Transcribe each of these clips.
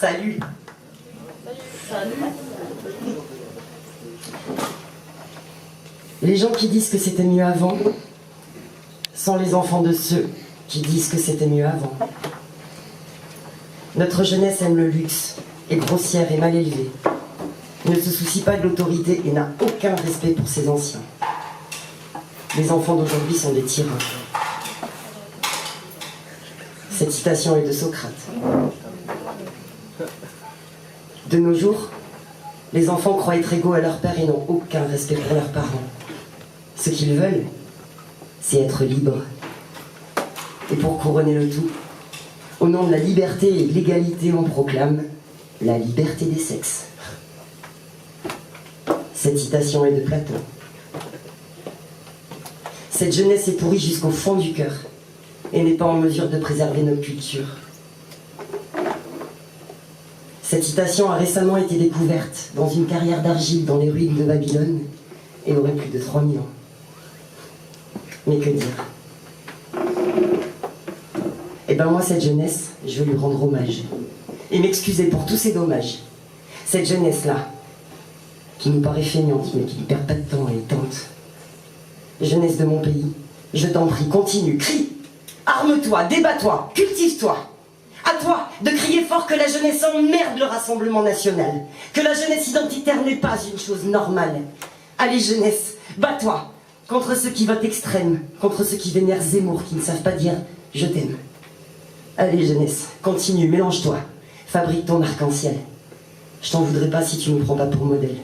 Salut. Salut. Les gens qui disent que c'était mieux avant sont les enfants de ceux qui disent que c'était mieux avant. Notre jeunesse aime le luxe, est grossière et mal élevée, ne se soucie pas de l'autorité et n'a aucun respect pour ses anciens. Les enfants d'aujourd'hui sont des tyrans. Cette citation est de Socrate. De nos jours, les enfants croient être égaux à leur père et n'ont aucun respect pour leurs parents. Ce qu'ils veulent, c'est être libres. Et pour couronner le tout, au nom de la liberté et de l'égalité, on proclame la liberté des sexes. Cette citation est de Platon. Cette jeunesse est pourrie jusqu'au fond du cœur et n'est pas en mesure de préserver notre culture. Cette citation a récemment été découverte dans une carrière d'argile dans les ruines de Babylone et aurait plus de 3000 ans. Mais que dire? Eh ben moi, cette jeunesse, je veux lui rendre hommage et m'excuser pour tous ces dommages. Cette jeunesse-là, qui nous paraît feignante, mais qui ne perd pas de temps et tente. Jeunesse de mon pays, je t'en prie, continue, crie, arme-toi, débat-toi, cultive-toi. À toi de crier fort que la jeunesse emmerde le Rassemblement national, que la jeunesse identitaire n'est pas une chose normale. Allez jeunesse, bats-toi contre ceux qui votent extrême, contre ceux qui vénèrent Zemmour, qui ne savent pas dire « je t'aime ». Allez jeunesse, continue, mélange-toi, fabrique ton arc-en-ciel. Je t'en voudrais pas si tu ne me prends pas pour modèle.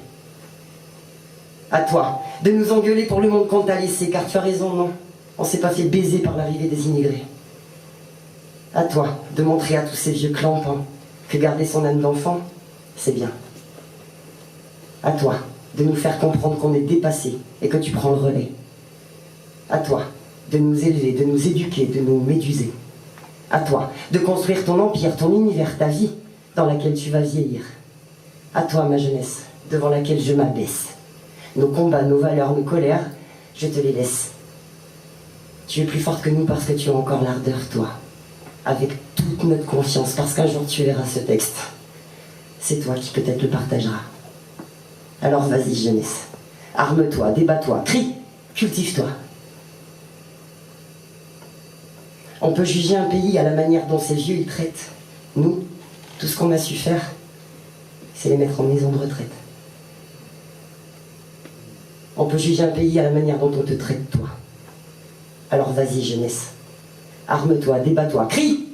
À toi de nous engueuler pour le monde qu'on t'a laissé, car tu as raison, non, on s'est pas fait baiser par l'arrivée des immigrés. À toi de montrer à tous ces vieux clampins que garder son âme d'enfant, c'est bien. À toi de nous faire comprendre qu'on est dépassé et que tu prends le relais. À toi de nous élever, de nous éduquer, de nous méduser. À toi de construire ton empire, ton univers, ta vie dans laquelle tu vas vieillir. À toi, ma jeunesse, devant laquelle je m'abaisse. Nos combats, nos valeurs, nos colères, je te les laisse. Tu es plus forte que nous parce que tu as encore l'ardeur, toi. Avec toute notre confiance, parce qu'un jour tu verras ce texte. C'est toi qui peut-être le partageras. Alors vas-y, jeunesse. Arme-toi, débat-toi, crie, cultive-toi. On peut juger un pays à la manière dont ces vieux y traitent. Nous, tout ce qu'on a su faire, c'est les mettre en maison de retraite. On peut juger un pays à la manière dont on te traite, toi. Alors vas-y, jeunesse. Arme-toi, débat-toi, crie,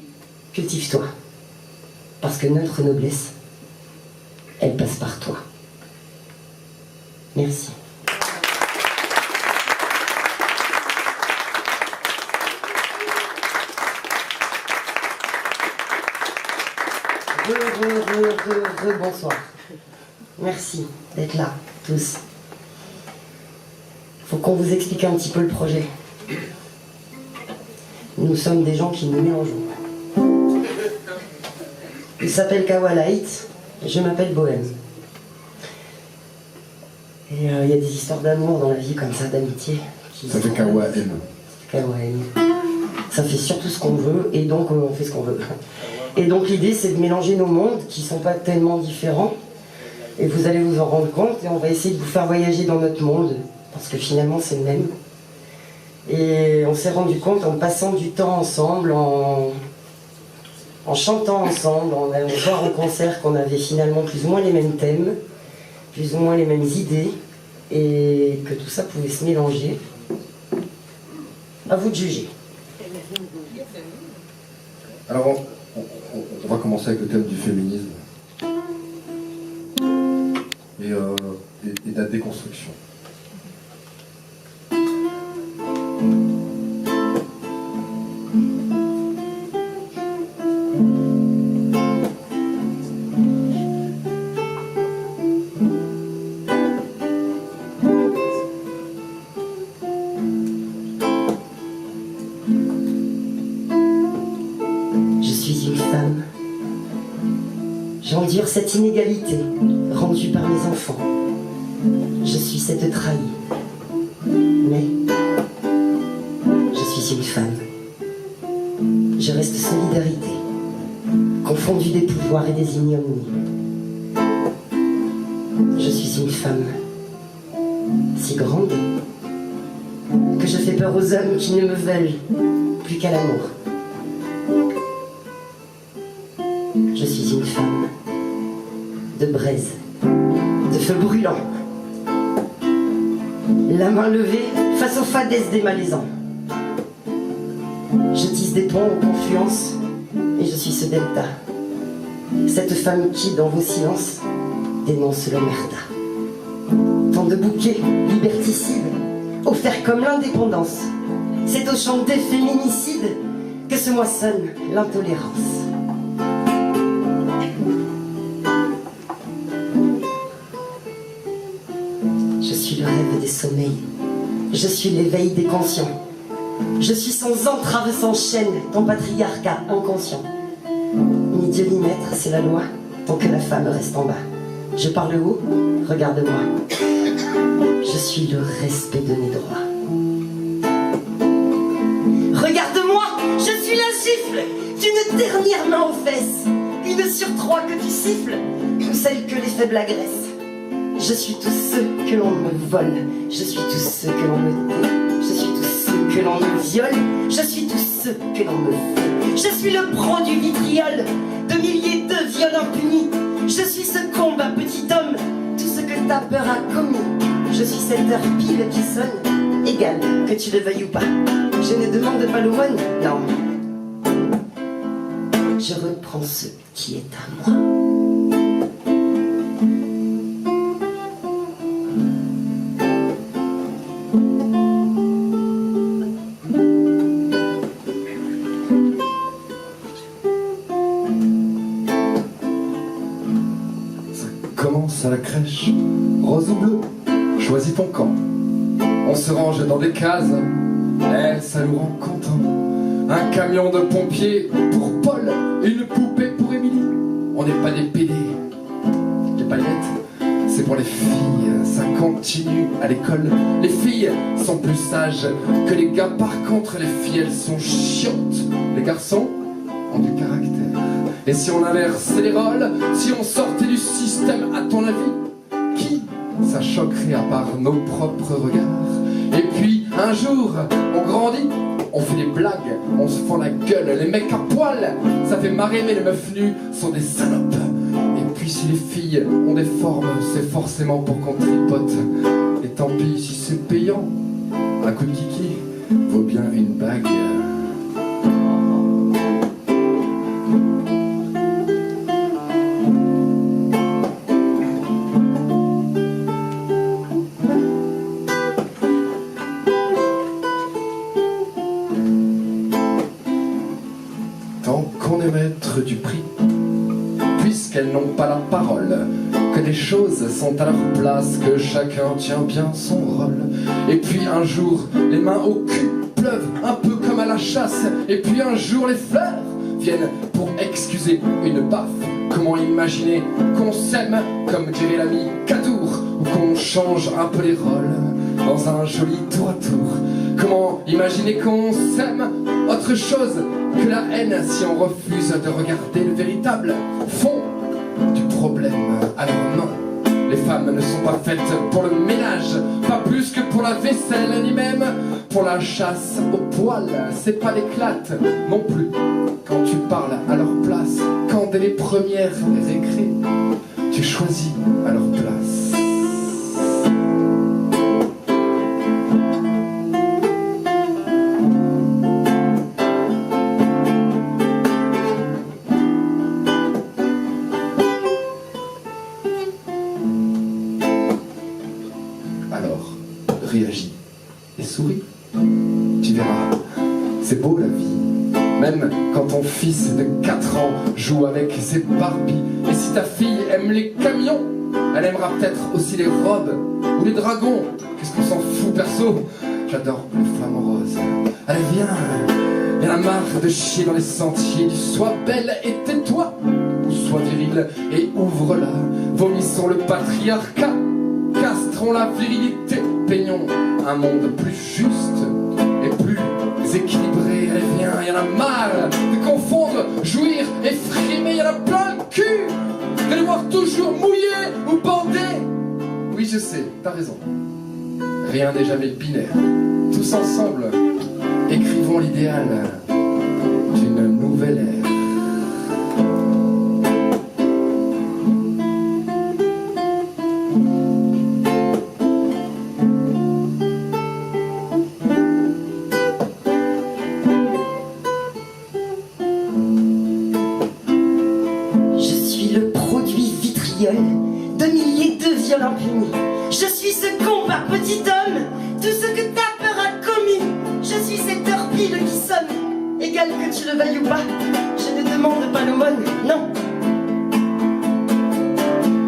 cultive-toi. Parce que notre noblesse, elle passe par toi. Merci. Bonsoir. Merci d'être là, tous. Faut qu'on vous explique un petit peu le projet. Nous sommes des gens qui nous mélangeons. Il s'appelle Kawa Light, et je m'appelle Bohème. Et il y a des histoires d'amour dans la vie comme ça, d'amitié. Ça fait Kawa M. Kawa M. Ça fait surtout ce qu'on veut, et donc on fait ce qu'on veut. Et donc l'idée, c'est de mélanger nos mondes, qui sont pas tellement différents. Et vous allez vous en rendre compte, et on va essayer de vous faire voyager dans notre monde, parce que finalement c'est le même. Et on s'est rendu compte en passant du temps ensemble, en chantant ensemble, en allant voir au concert qu'on avait finalement plus ou moins les mêmes thèmes, plus ou moins les mêmes idées, et que tout ça pouvait se mélanger. À vous de juger. Alors, on va commencer avec le thème du féminisme et de la déconstruction. J'endure cette inégalité rendue par mes enfants. Je suis cette trahie. Mais je suis une femme. Je reste solidarité, confondu des pouvoirs et des ignominies. Je suis une femme si grande que je fais peur aux hommes qui ne me veulent plus qu'à l'amour. Je suis une femme de braise, de feu brûlant, la main levée face aux fadaises des malaisants. Je tisse des ponts aux confluences et je suis ce delta, cette femme qui, dans vos silences, dénonce l'omerta. Tant de bouquets liberticides offerts comme l'indépendance, c'est au chant des féminicides que se moissonne l'intolérance. Je suis le rêve des sommeils, je suis l'éveil des conscients. Je suis sans entrave, sans chaîne, ton patriarcat inconscient. Ni Dieu ni maître, c'est la loi, tant que la femme reste en bas. Je parle haut, regarde-moi. Je suis le respect de mes droits. Regarde-moi, je suis la gifle d'une dernière main aux fesses, une sur trois que tu siffles, ou celle que les faibles agressent. Je suis tous ceux que l'on me vole, je suis tous ceux que l'on me tait, je suis tous ceux que l'on me viole, je suis tous ceux que l'on me fait. Je suis le produit vitriol de milliers de viols impunis. Je suis ce combat petit homme, tout ce que ta peur a commis. Je suis cette heure pile qui sonne, égal que tu le veuilles ou pas. Je ne demande pas l'aumône, non. Je reprends ce qui est à moi. À la crèche, rose ou bleu, choisis ton camp. On se range dans des cases, ça nous rend content. Un camion de pompiers pour Paul, une poupée pour Émilie. On n'est pas des PD, les paillettes, c'est pour les filles. Ça continue à l'école. Les filles sont plus sages que les gars. Par contre, les filles, elles sont chiantes. Les garçons ont du caractère. Et si on inversait les rôles, si on sortait du système, à ton avis, qui ça choquerait à part nos propres regards? Et puis, un jour, on grandit, on fait des blagues, on se fend la gueule, les mecs à poil, ça fait marrer, mais les meufs nues sont des salopes. Et puis si les filles ont des formes, c'est forcément pour qu'on tripote. Et tant pis si c'est payant, un coup de kiki vaut bien une bague. Maître du prix, puisqu'elles n'ont pas la parole, que les choses sont à leur place, que chacun tient bien son rôle. Et puis un jour, les mains au cul pleuvent un peu comme à la chasse. Et puis un jour, les fleurs viennent pour excuser une baffe. Comment imaginer qu'on s'aime, comme dirait l'ami Cadour, ou qu'on change un peu les rôles dans un joli tour à tour? Comment imaginer qu'on s'aime, autre chose que la haine, si on refuse de regarder le véritable fond du problème? Alors non, les femmes ne sont pas faites pour le ménage, pas plus que pour la vaisselle, ni même pour la chasse au poil. C'est pas l'éclate non plus quand tu parles à leur place, quand dès les premières récré, tu choisis à leur place. Alors, réagis et souris. Tu verras, c'est beau la vie. Même quand ton fils de 4 ans joue avec ses Barbies. Et si ta fille aime les camions, elle aimera peut-être aussi les robes ou les dragons. Qu'est-ce qu'on s'en fout perso? J'adore les flamants roses. Allez viens, y'en a marre de chier dans les sentiers. Sois belle et tais-toi, ou sois viril et ouvre-la. Vomissons le patriarcat, castrons la virilité, peignons un monde plus juste et plus équilibré. Allez viens, y'en a marre de confondre jouir et frimer. Y'en a cul de les voir toujours mouillés ou bandés. Oui, je sais, t'as raison. Rien n'est jamais binaire. Tous ensemble, écrivons l'idéal d'une nouvelle ère. De milliers de viols impunis. Je suis ce con par petit homme, tout ce que ta peur a commis. Je suis cette heure pile qui sonne, égal que tu le veuilles ou pas. Je ne demande pas l'aumône, non.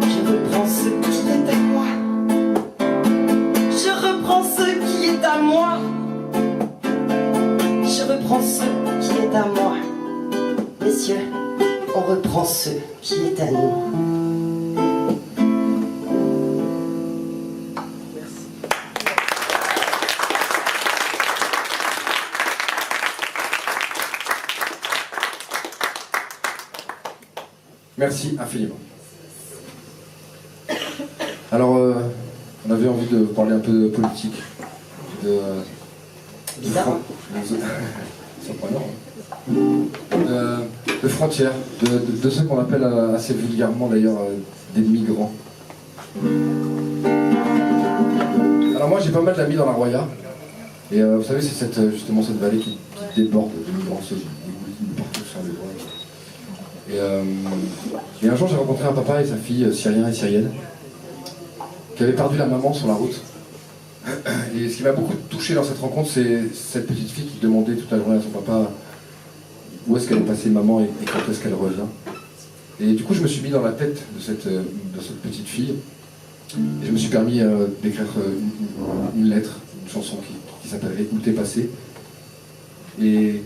Je reprends ce qui est à moi. Je reprends ce qui est à moi. Je reprends ce qui est à moi. Messieurs, on reprend ce qui est à nous. Merci infiniment. Alors, on avait envie de parler un peu de politique, Bizarre. De frontières, de ce qu'on appelle assez vulgairement d'ailleurs des migrants. Alors moi j'ai pas mal d'amis dans la Roya, et vous savez c'est justement cette vallée qui déborde de migrants, se dégouline partout sur les voies. Et un jour j'ai rencontré un papa et sa fille syrien et syrienne qui avaient perdu la maman sur la route. Et ce qui m'a beaucoup touché dans cette rencontre, c'est cette petite fille qui demandait toute la journée à son papa où est-ce qu'elle est passée maman et quand est-ce qu'elle revient. Et du coup je me suis mis dans la tête de cette petite fille et je me suis permis d'écrire une lettre, une chanson qui s'appellerait Où t'es passé. Et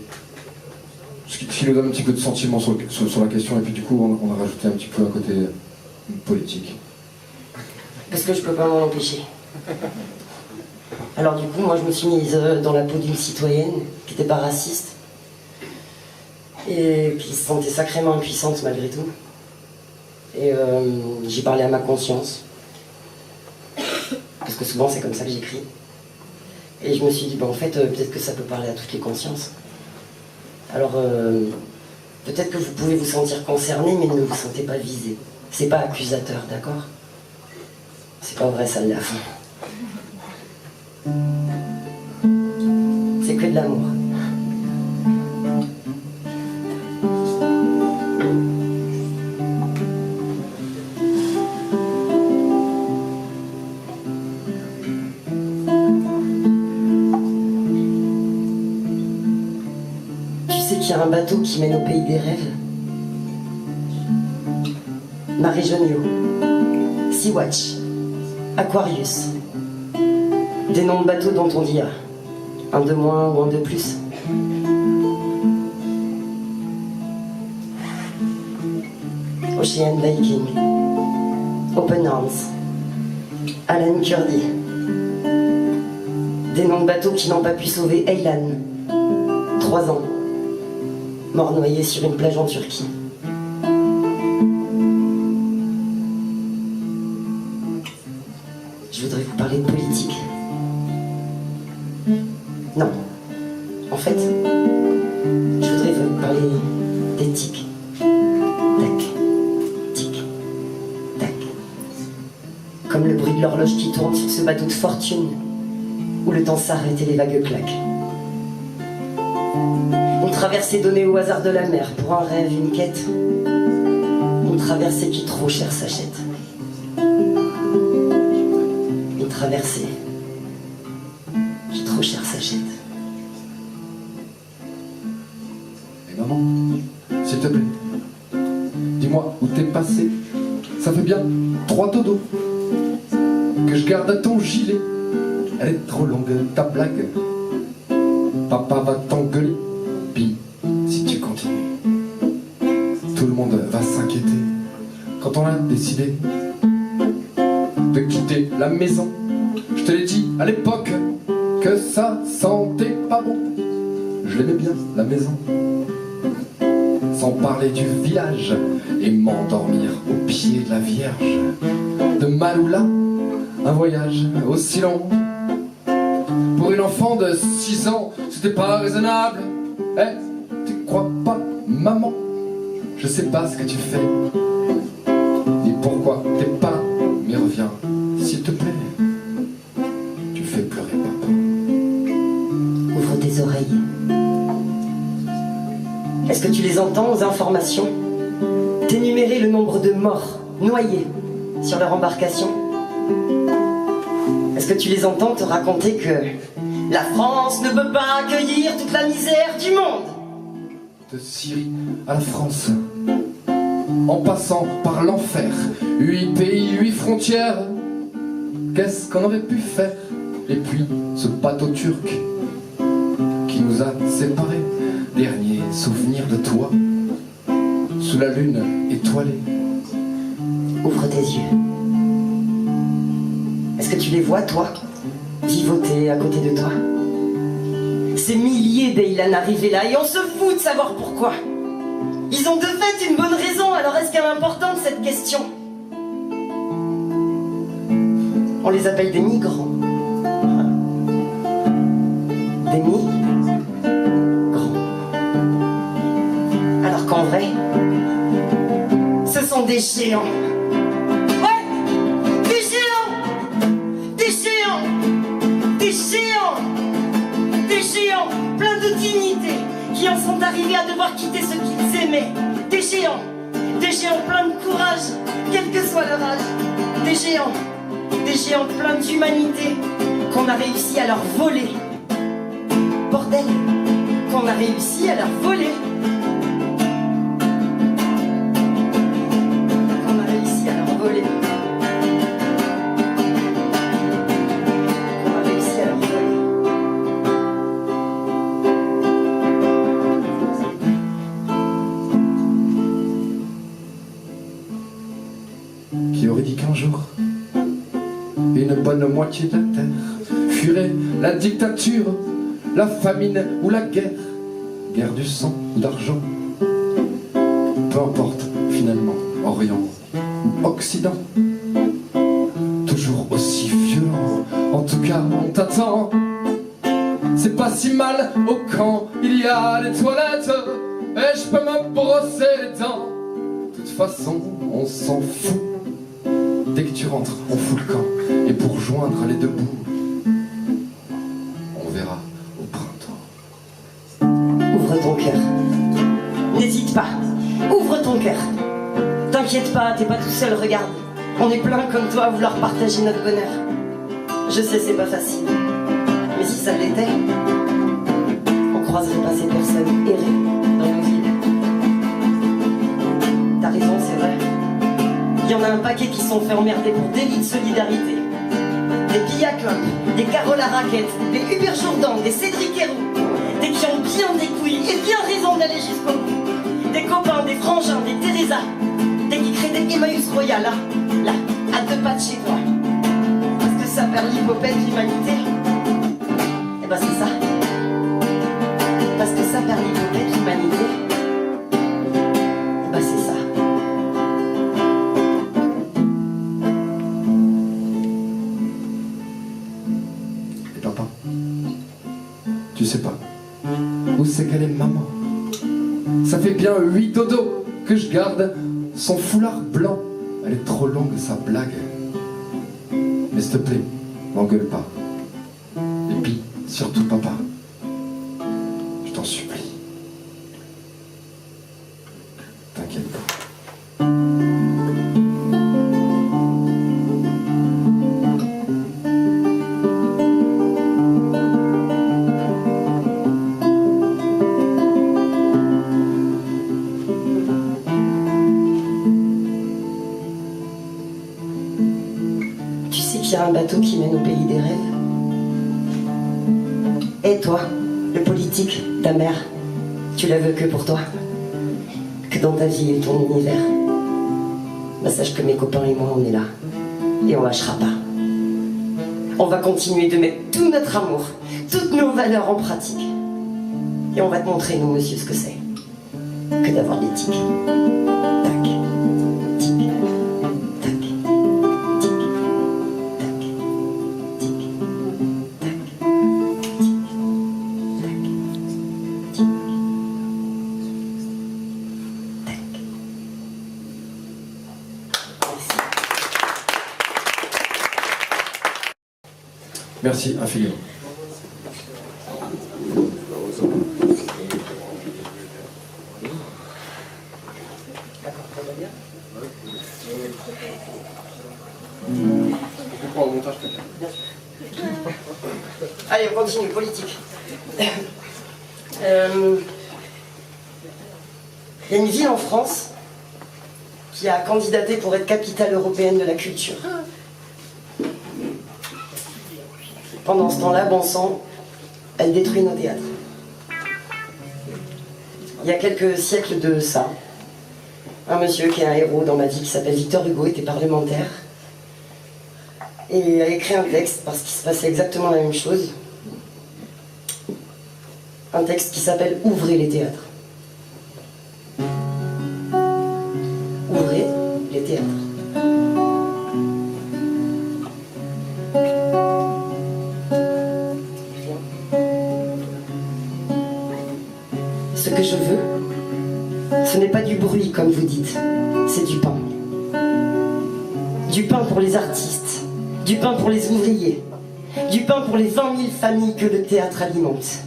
ce qui nous donne un petit peu de sentiment sur la question, et puis du coup on a rajouté un petit peu un côté politique. Parce que je peux pas m'en empêcher. Alors du coup, moi je me suis mise dans la peau d'une citoyenne qui n'était pas raciste et qui se sentait sacrément impuissante malgré tout. Et j'ai parlé à ma conscience. Parce que souvent c'est comme ça que j'écris. Et je me suis dit, en fait, peut-être que ça peut parler à toutes les consciences. Alors, peut-être que vous pouvez vous sentir concerné, mais ne vous sentez pas visé. C'est pas accusateur, d'accord? C'est pas vrai, ça l'a fait. C'est que de l'amour. Il y a un bateau qui mène au pays des rêves. Marie Jonio, Sea-Watch, Aquarius. Des noms de bateaux dont on dit un de moins ou un de plus. Ocean Viking, Open Arms, Alan Kurdi. Des noms de bateaux qui n'ont pas pu sauver Aylan, 3 ans. Mort noyé sur une plage en Turquie. Je voudrais vous parler de politique. Non. En fait, je voudrais vous parler d'éthique. Tac, tic, tac. Comme le bruit de l'horloge qui tourne sur ce bateau de fortune, où le temps s'arrête et les vagues claquent. Une traversée donnée au hasard de la mer, pour un rêve, une quête. Une traversée qui trop cher s'achète. Une traversée qui trop cher s'achète. Et maman, s'il te plaît, dis-moi où t'es passé. Ça fait bien 3 dodos que je garde à ton gilet. Elle est trop longue, ta blague. Papa va t'engueuler. Puis, si tu continues, tout le monde va s'inquiéter. Quand on a décidé de quitter la maison, je te l'ai dit à l'époque que ça sentait pas bon. Je l'aimais bien, la maison. sans parler du village, et m'endormir au pied de la Vierge. De Maloula, un voyage aussi long. Pour une enfant de 6 ans, c'était pas raisonnable. Tu crois pas, maman? Je sais pas ce que tu fais, ni pourquoi t'es pas. Mais reviens, s'il te plaît. Tu fais pleurer papa. Ouvre tes oreilles. Est-ce que tu les entends aux informations? T'énumérer le nombre de morts noyés sur leur embarcation? Est-ce que tu les entends te raconter que la France ne peut pas accueillir toute la misère du monde? De Syrie à la France, en passant par l'enfer, 8 pays, 8 frontières. Qu'est-ce qu'on aurait pu faire? Et puis ce bateau turc qui nous a séparés. Dernier souvenir de toi, sous la lune étoilée. Ouvre tes yeux. Est-ce que tu les vois, toi, vivoter à côté de toi? Ces milliers d'Eylan arrivés là, et on se fout de savoir pourquoi. Ils ont de fait une bonne raison, alors est-ce qu'elle est importante cette question? On les appelle des migrants. Des migrants. Alors qu'en vrai, ce sont des géants. Ouais, des géants, des géants, des géants, des géants pleins de dignité qui en sont arrivés à devoir quitter ce qu'ils aimaient. Des géants pleins de courage, quel que soit leur âge. Des géants pleins d'humanité qu'on a réussi à leur voler. Bordel, qu'on a réussi à leur voler. Qui aurait dit qu'un jour, une bonne moitié de la terre fuirait la dictature, la famine ou la guerre, guerre du sang ou d'argent. Peu importe finalement, Orient ou Occident, toujours aussi violent, en tout cas on t'attend. C'est pas si mal au camp, il y a des toilettes, et je peux me brosser les dents. De toute façon, on s'en fout. Dès que tu rentres, on fout le camp. Et pour joindre les deux bouts, on verra au printemps. Ouvre ton cœur. N'hésite pas. Ouvre ton cœur. T'inquiète pas, t'es pas tout seul, regarde. On est plein comme toi à vouloir partager notre bonheur. Je sais, c'est pas facile. Mais si ça l'était, on croiserait pas ces personnes errées dans nos villes. T'as raison, c'est vrai. Il y en a un paquet qui sont fait emmerder pour délit de solidarité. Des Pillaclin, des Carole à raquettes, des Hubert Jourdan, des Cédric Héroux, des qui ont bien des couilles et bien raison d'aller jusqu'au bout. Des copains, des frangins, des Teresa, des qui créent des Emmaüs Royal, là, à 2 pas de chez toi. Parce que ça perd l'hypopète l'humanité. Eh ben c'est ça. Parce que ça perd l'hypopète l'humanité. Eh ben c'est ça. Tu sais pas où c'est qu'elle est maman. Ça fait bien 8 dodos que je garde son foulard blanc. Elle est trop longue sa blague. Mais s'il te plaît, m'engueule pas. Et puis, surtout papa, je t'en supplie. T'inquiète pas. Il y a un bateau qui mène au pays des rêves. Et toi, le politique, ta mère, tu la veux que pour toi, que dans ta vie et ton univers. Bah sache que mes copains et moi, on est là. Et on lâchera pas. On va continuer de mettre tout notre amour, toutes nos valeurs en pratique. Et on va te montrer, nous, monsieur, ce que c'est. que d'avoir des tics. Tac, tic, tac, tic, tac, tic, tac, tic, tac, tac. Merci infiniment. Allez, on continue, politique. Il y a une ville en France qui a candidaté pour être capitale européenne de la culture. Pendant ce temps-là, bon sang, elle détruit nos théâtres. Il y a quelques siècles de ça, un monsieur qui est un héros dans ma vie, qui s'appelle Victor Hugo, était parlementaire et a écrit un texte parce qu'il se passait exactement la même chose. Un texte qui s'appelle « Ouvrez les théâtres ». Ouvrez les théâtres. Ce que je veux, ce n'est pas du bruit comme vous dites, c'est du pain. Du pain pour les artistes, du pain pour les ouvriers, du pain pour les 20 000 familles que le théâtre alimente.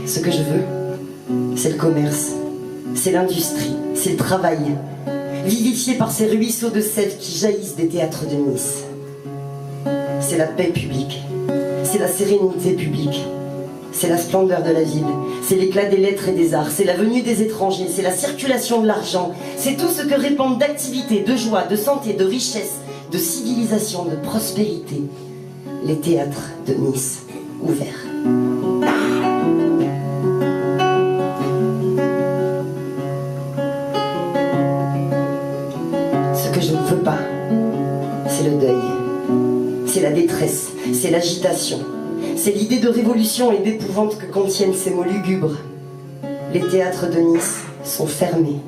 Ce que je veux, c'est le commerce, c'est l'industrie, c'est le travail, vivifié par ces ruisseaux de sève qui jaillissent des théâtres de Nice. C'est la paix publique, c'est la sérénité publique, c'est la splendeur de la ville, c'est l'éclat des lettres et des arts, c'est la venue des étrangers, c'est la circulation de l'argent, c'est tout ce que répandent d'activité, de joie, de santé, de richesse, de civilisation, de prospérité. Les théâtres de Nice ouverts. Ce que je ne veux pas, c'est le deuil, c'est la détresse, c'est l'agitation. C'est l'idée de révolution et d'épouvante que contiennent ces mots lugubres. Les théâtres de Nice sont fermés.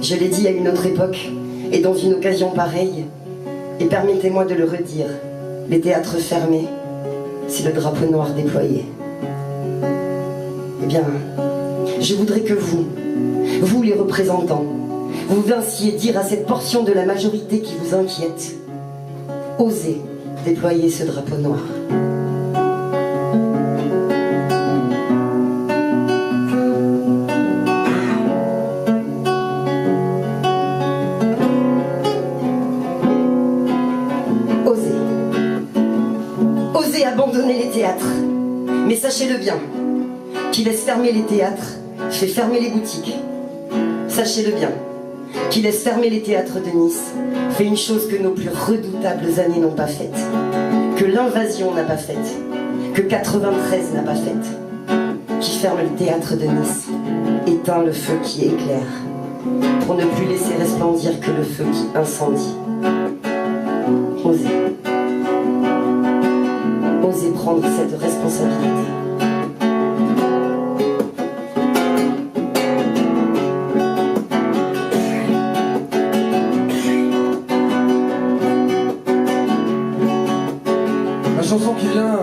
Je l'ai dit à une autre époque et dans une occasion pareille, et permettez-moi de le redire, les théâtres fermés, c'est le drapeau noir déployé. Eh bien, je voudrais que vous les représentants, vous vinssiez dire à cette portion de la majorité qui vous inquiète: osez déployer ce drapeau noir. Osez. Osez abandonner les théâtres. Mais sachez-le bien, qui laisse fermer les théâtres fait fermer les boutiques. Sachez-le bien, qui laisse fermer les théâtres de Nice fait une chose que nos plus redoutables années n'ont pas faite, que l'invasion n'a pas faite, que 93 n'a pas faite, qui ferme le théâtre de Nice, éteint le feu qui éclaire, pour ne plus laisser resplendir que le feu qui incendie. Osez. Osez prendre cette responsabilité. La chanson qui vient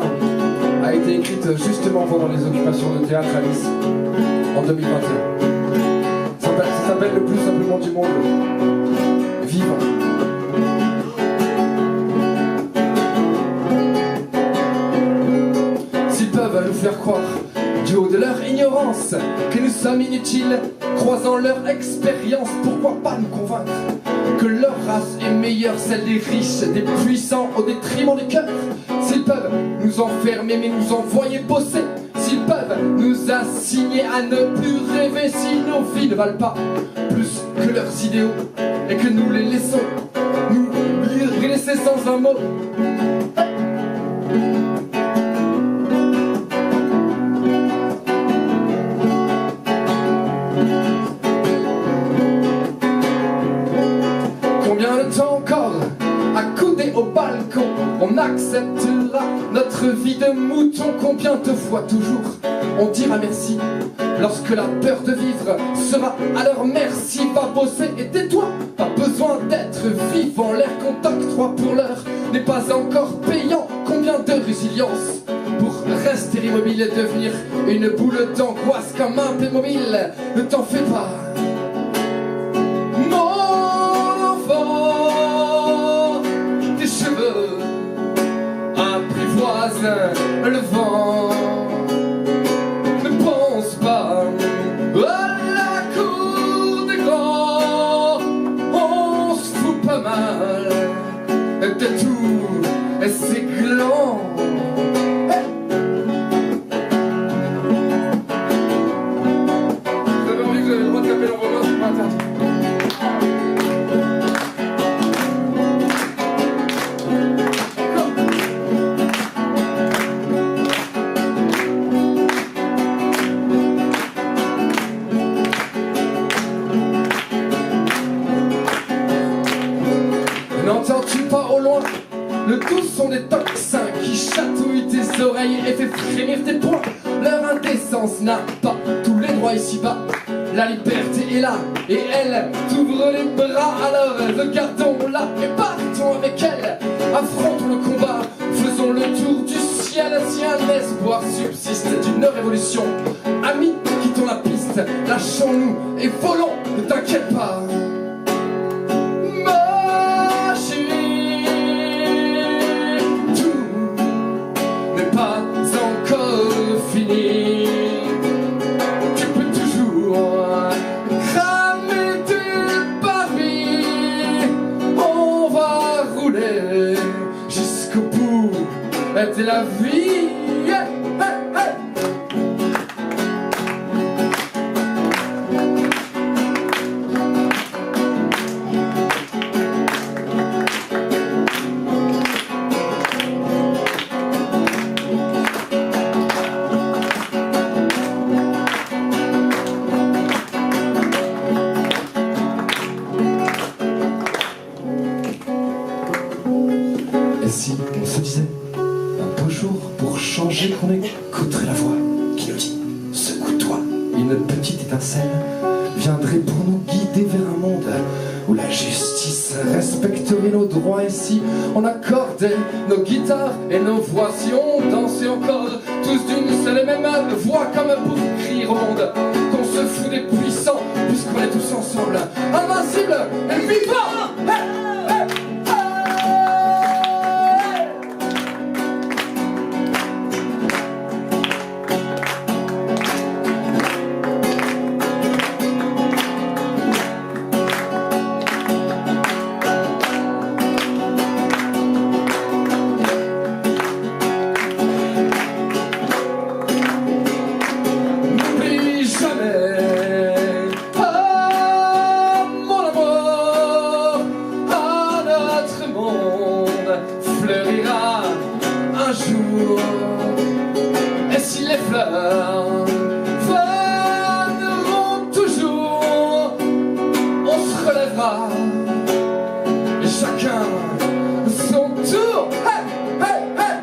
a été écrite justement pendant les occupations de théâtre à Nice en 2021. Ça s'appelle Le plus simplement du monde, Vivant. S'ils peuvent nous faire croire, du haut de leur ignorance, que nous sommes inutiles, croisant leur expérience, pourquoi pas nous convaincre que leur race est meilleure, celle des riches, des puissants, au détriment des cœurs. S'ils peuvent nous enfermer mais nous envoyer bosser, s'ils peuvent nous assigner à ne plus rêver, si nos vies ne valent pas plus que leurs idéaux, et que nous les laissons nous les laisser sans un mot. Combien de temps encore, accoudés au balcon, on acceptera notre vie de mouton. Combien de fois toujours on dira merci lorsque la peur de vivre sera à leur merci. Va bosser et tais-toi, pas besoin d'être vivant. L'air qu'on t'octroie pour l'heure n'est pas encore payant. Combien de résilience pour rester immobile et devenir une boule d'angoisse comme un Playmobil. Ne t'en fais pas, mon enfant, tes cheveux apprivoisent le vent. Ne pense pas à la cour des grands, on se fout pas mal de tout, c'est gland. Vous avez envie que le droit de taper dans vos mains, c'est pas interdit. N'entends-tu pas au loin le doux son des toxins qui chatouillent tes oreilles et fait frémir tes poings? Leur indécence n'a pas tous les droits ici-bas. La liberté est là et elle t'ouvre les bras. Alors regardons-la et partons avec elle. Affrontons le combat, faisons le tour du ciel. Si un espoir subsiste d'une révolution, amis, quittons la piste, lâchons-nous et volons. Ne t'inquiète pas, ma chérie, tout n'est pas encore fini. Tu peux toujours cramer tes paris. On va rouler jusqu'au bout de la vie. Yeah, hey, hey. Et si on se disait un beau jour pour changer qu'on écouterait la voix qui nous dit secoue-toi? Une petite étincelle viendrait pour nous guider vers un monde où la justice respecterait nos droits. Et si on accordait nos guitares et nos voix, si on dansait encore tous d'une seule et même voix, comme pour crier au monde qu'on se fout des puissants puisqu'on est tous ensemble, invincibles et vivants. Hey, hey, hey. N'oublie jamais, ah, mon amour, ah, notre monde fleurira un jour. Et si les fleurs faneront toujours, on se relèvera et chacun son tour. Hey, hey, hey.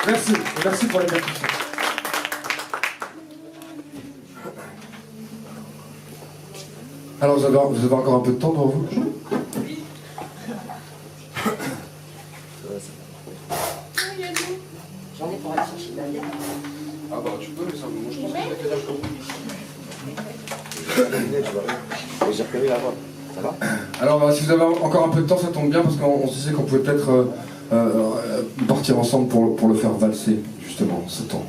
Merci, merci pour la percussion. Alors vous avez encore un peu de temps devant vous? J'en ai pour aller chercher de la bière. Ah bah tu peux, mais ça moi je pense que c'est déjà chaud. J'ai repéré la voix. Ça va? Alors si vous avez encore un peu de temps, ça tombe bien parce qu'on se disait qu'on pouvait peut-être partir ensemble pour le faire valser, justement, ce temps.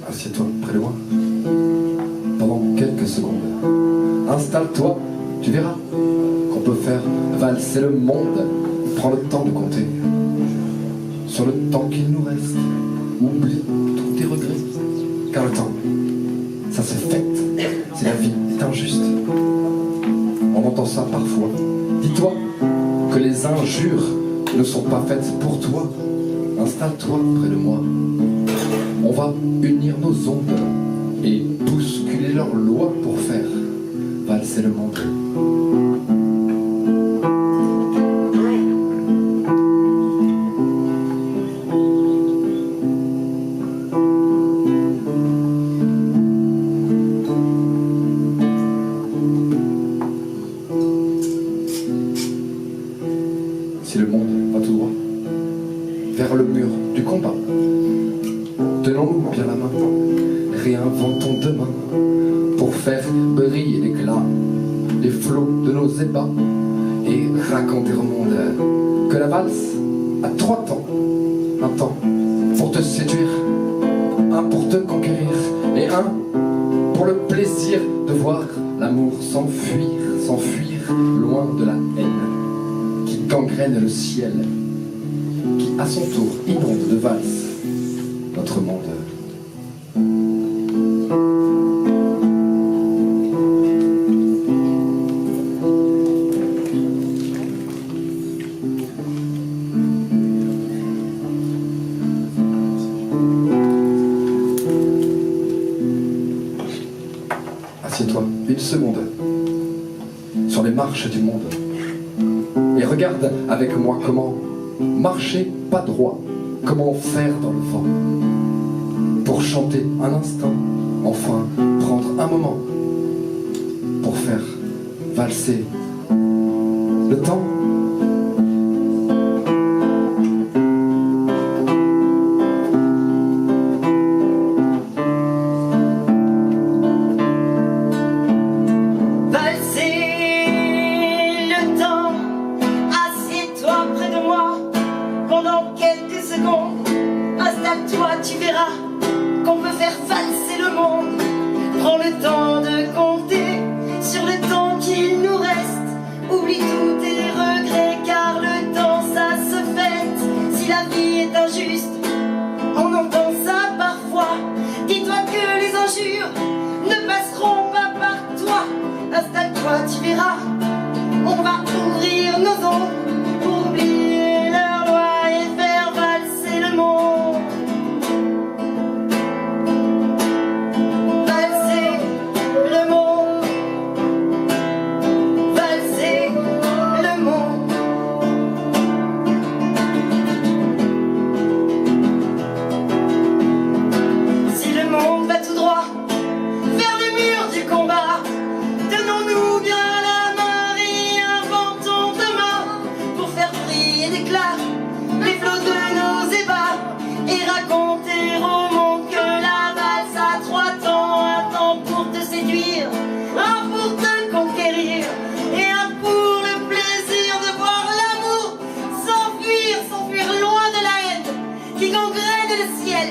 Assieds-toi près de moi pendant quelques secondes. Installe-toi, tu verras qu'on peut faire valser le monde. Prends le temps de compter sur le temps qu'il nous reste. Oublie tous tes regrets, car le temps, ça se fête. Si la vie est injuste, on entend ça parfois. Dis-toi que les injures ne sont pas faites pour toi. Installe-toi près de moi. On va unir nos ondes et bousculer leurs lois pour faire valser le monde. Si le monde va tout droit vers le mur du combat, tenons-nous bien la main, réinventons demain pour faire briller l'éclat des flots de nos ébats et raconter au monde que la valse a 3 temps. Un temps pour te séduire, un pour te conquérir et un pour le plaisir de voir l'amour s'enfuir loin de la haine qui gangrène le ciel, qui à son tour inonde de valse notre monde. Assieds-toi 1 seconde sur les marches du monde et regarde avec moi comment marcher pas droit, comment faire dans le vent pour chanter un instant, enfin prendre un moment pour faire valser le temps. Installe-toi, tu verras qu'on peut faire valser le monde. Prends le temps de compter sur le temps qu'il nous reste. Oublie tous tes regrets car le temps ça se fête. Si la vie est injuste, on entend ça parfois. Dis-toi que les injures ne passeront pas par toi. Installe-toi, tu verras, on va ouvrir nos ondes pour oublier leurs lois et faire valser le monde. Valser le monde. Valser le monde. Si le monde va tout droit vers le mur du combat, tenons-nous bien la main, réinventons demain pour faire briller d'éclat les flots de nos ébats et raconter au monde que la valse a 3 temps. Un temps pour te séduire, un pour te conquérir et un pour le plaisir de voir l'amour s'enfuir loin de la haine qui gangrène le ciel,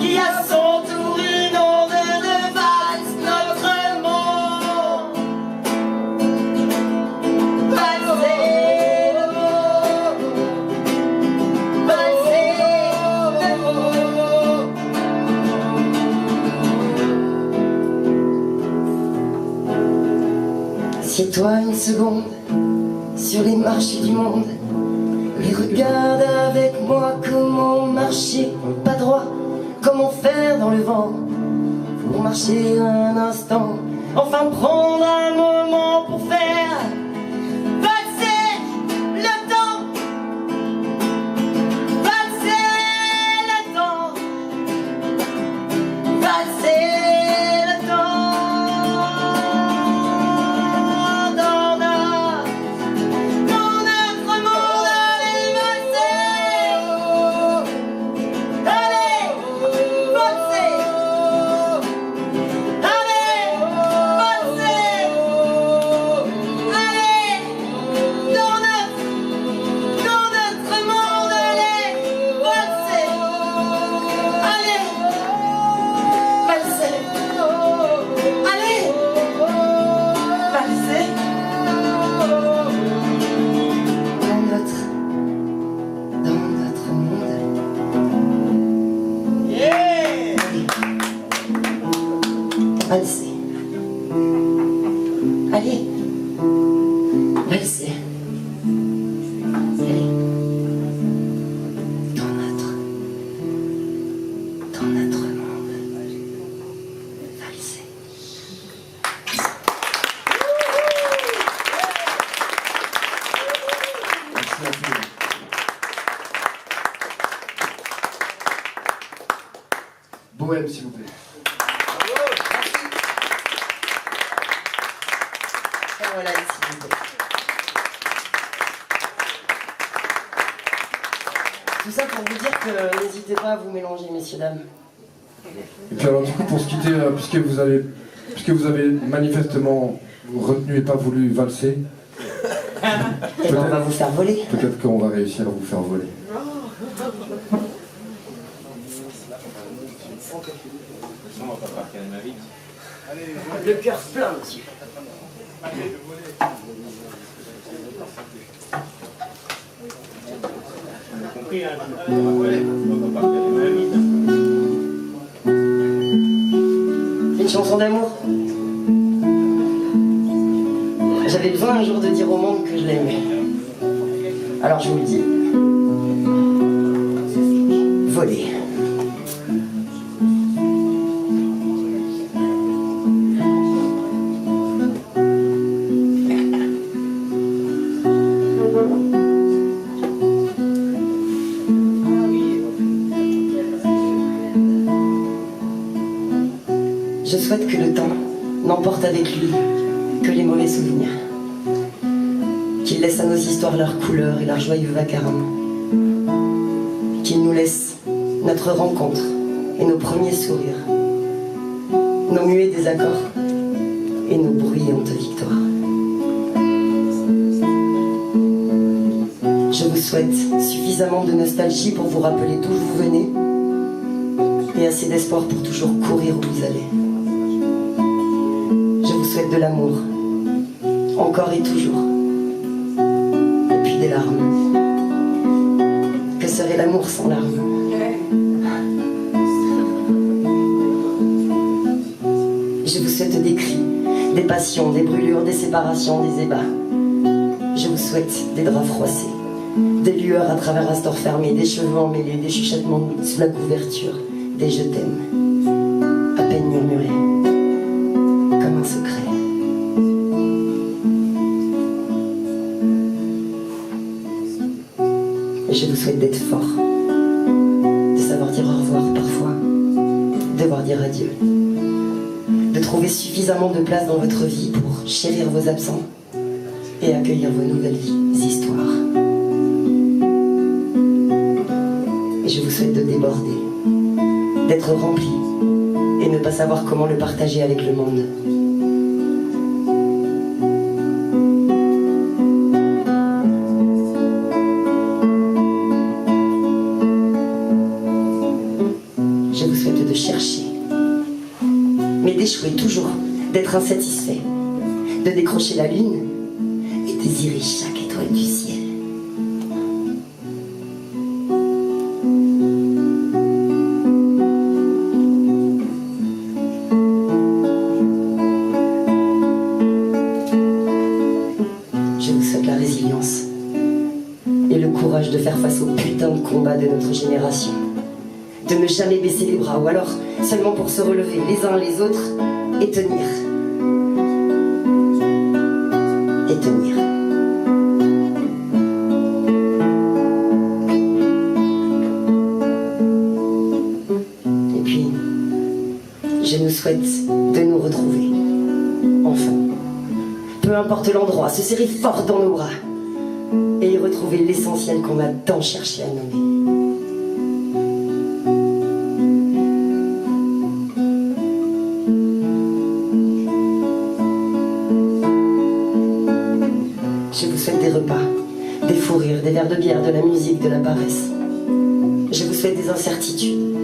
qui à son tour inonde de valse notre monde. Valser le monde. Valser le monde. Assieds-toi 1 seconde sur les marches du monde et regarde avec moi comment marcher pas droit, comment faire dans le vent pour marcher un instant enfin prendre un moment pour faire passer le temps, passer le temps, passer le temps dans notre monde. Allez, passer, allez, passer. Valser. Allez, valser. Allez, dans notre monde, valser. Bohème, s'il vous plaît. Voilà, s'il vous plaît. Tout ça pour vous dire que n'hésitez pas à vous mélanger, messieurs, dames. Et puis alors du coup, pour se quitter, puisque vous avez manifestement retenu et pas voulu valser, Et ben, on va vous faire voler. peut-être qu'on va réussir à vous faire voler. On va pas partir de ma vie. Le cœur plein, monsieur. On a compris, hein, on va pas partir de ma vie. Une chanson d'amour. J'avais besoin un jour de dire au monde que je l'aimais. Alors je vous le dis. Voler. Je souhaite que le temps n'emporte avec lui que les mauvais souvenirs, qu'il laisse à nos histoires leur couleur et leur joyeux vacarme, qu'il nous laisse notre rencontre et nos premiers sourires, nos muets désaccords et nos bruyantes victoires. Je vous souhaite suffisamment de nostalgie pour vous rappeler d'où vous venez et assez d'espoir pour toujours courir où vous allez. Je vous souhaite de l'amour, encore et toujours, et puis des larmes. Que serait l'amour sans larmes? Je vous souhaite des cris, des passions, des brûlures, des séparations, des ébats. Je vous souhaite des draps froissés, des lueurs à travers un store fermé, des cheveux emmêlés, des chuchotements sous la couverture, des je t'aime, à peine murmurés, comme un secret. Et je vous souhaite d'être fort, de savoir dire au revoir parfois, de devoir dire adieu, de trouver suffisamment de place dans votre vie pour chérir vos absents et accueillir vos nouvelles histoires. Et je vous souhaite de déborder, d'être rempli et ne pas savoir comment le partager avec le monde. Je vous souhaite de chercher, mais d'échouer toujours, d'être insatisfait, de décrocher la lune et désirer chaque étoile du ciel. Je vous souhaite la résilience et le courage de faire face au putain de combat de notre génération. De ne jamais baisser les bras, ou alors seulement pour se relever les uns les autres et tenir. et tenir. Et puis, je nous souhaite de nous retrouver, enfin. Peu importe l'endroit, se serrer fort dans nos bras et y retrouver l'essentiel qu'on a tant cherché à nommer. Je vous souhaite des repas, des fous rires, des verres de bière, de la musique, de la paresse. Je vous souhaite des incertitudes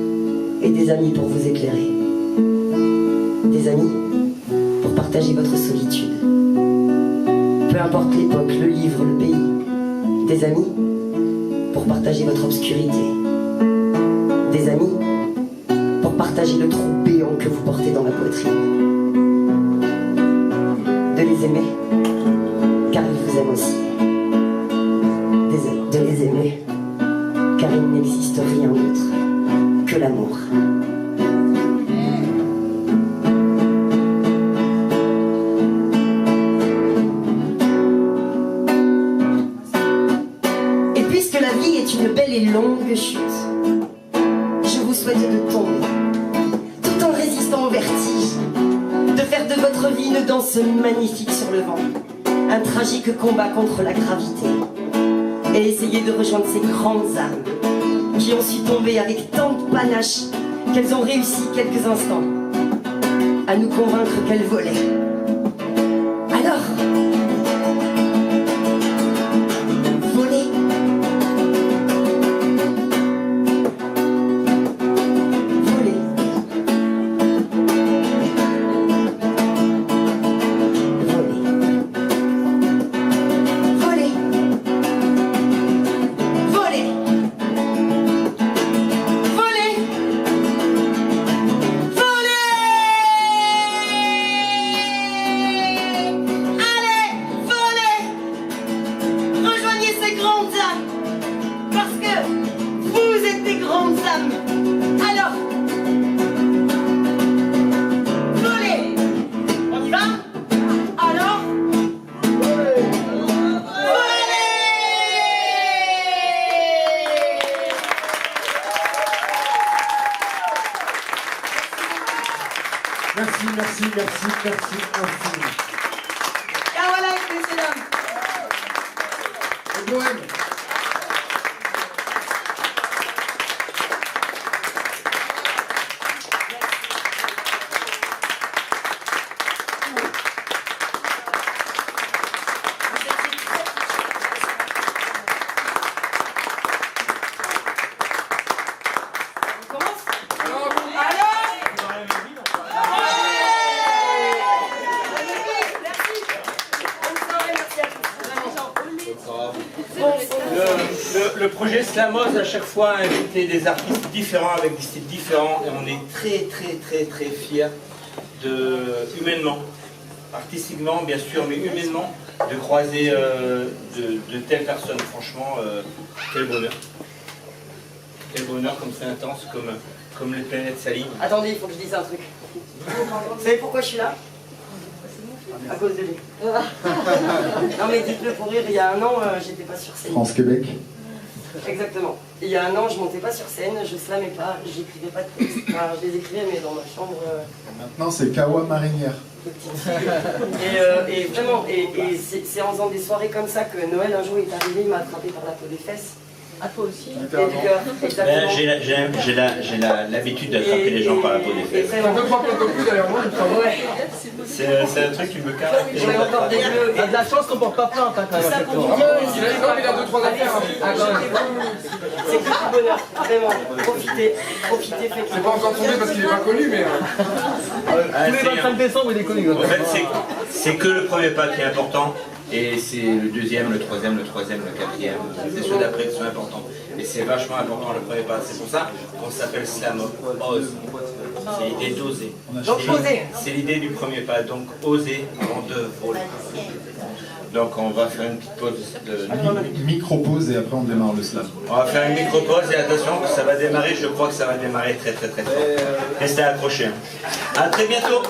et des amis pour vous éclairer. Des amis pour partager votre solitude. Peu importe l'époque, le livre, le pays. Des amis pour partager votre obscurité. Des amis pour partager le trou béant que vous portez dans la poitrine. De les aimer, car ils vous aiment aussi. De les aimer, car il n'existe rien d'autre que l'amour. Et puisque la vie est une belle et longue chute, je vous souhaite de tomber, tout en résistant au vertige, de faire de votre vie une danse magnifique sur le vent, un tragique combat contre la gravité, et essayer de rejoindre ces grandes âmes qui ont su tomber avec tant de panache qu'elles ont réussi quelques instants à nous convaincre qu'elles volaient. Alors, voler. Voler. Voler. Voler. Voler. Voler. Voler. Allez, voler. Rejoignez ces grandes âmes, parce que vous êtes des grandes âmes. Alors, voler. On y va? Alors, voler. Merci, merci, merci, merci, merci. Ah voilà, messieurs, dames. Et Bohème. On commence? Alors, Le projet Slamos à chaque fois a invité des artistes différents avec des styles différents et on est très très très très fiers humainement, artistiquement bien sûr, mais humainement de croiser de telles personnes. Franchement, quel bonheur. Quel bonheur, comme c'est intense, comme les planètes s'alignent. attendez, il faut que je dise un truc. Vous savez pourquoi je suis là? À cause de lui. Non mais dites-le pour rire, il y a un an, j'étais pas sur scène. France-Québec. Exactement. Il y a un an, je montais pas sur scène, je slamais pas, j'écrivais pas de texte. Enfin, je les écrivais mais dans ma chambre Maintenant, c'est Kawa Marinière. de petite fille. Et vraiment, c'est en faisant des soirées comme ça que Noël un jour est arrivé, il m'a attrapé par la peau des fesses. À toi aussi. Et du cœur, exactement. J'ai l'habitude d'attraper les gens par la peau des Et fesses. vraiment. Ouais. C'est un truc qui me caractérise. J'ai encore des bleus. Il y a de la chance qu'on porte pas plainte hein, quand même. Ça à pour cette vous heure. dire, Il a 2-3 affaires. c'est que du bonheur, vraiment. Profitez, faites-le. C'est pas encore tombé parce qu'il est pas connu, mais. Ah, Tous les 25 décembre, il est connu. En fait, c'est que le premier pas qui est important, et c'est le deuxième, le troisième, le quatrième. C'est ceux d'après qui sont importants. Et c'est vachement important le premier pas. C'est pour ça qu'on s'appelle Slamo, ose. C'est l'idée d'oser. Donc osez. C'est l'idée du premier pas, donc oser avant de voler. Donc on va faire une petite pause de... Micro-pause et après on démarre le slam. On va faire une micro-pause et attention, ça va démarrer, je crois que ça va démarrer très très très fort. Restez accrochés. À très bientôt.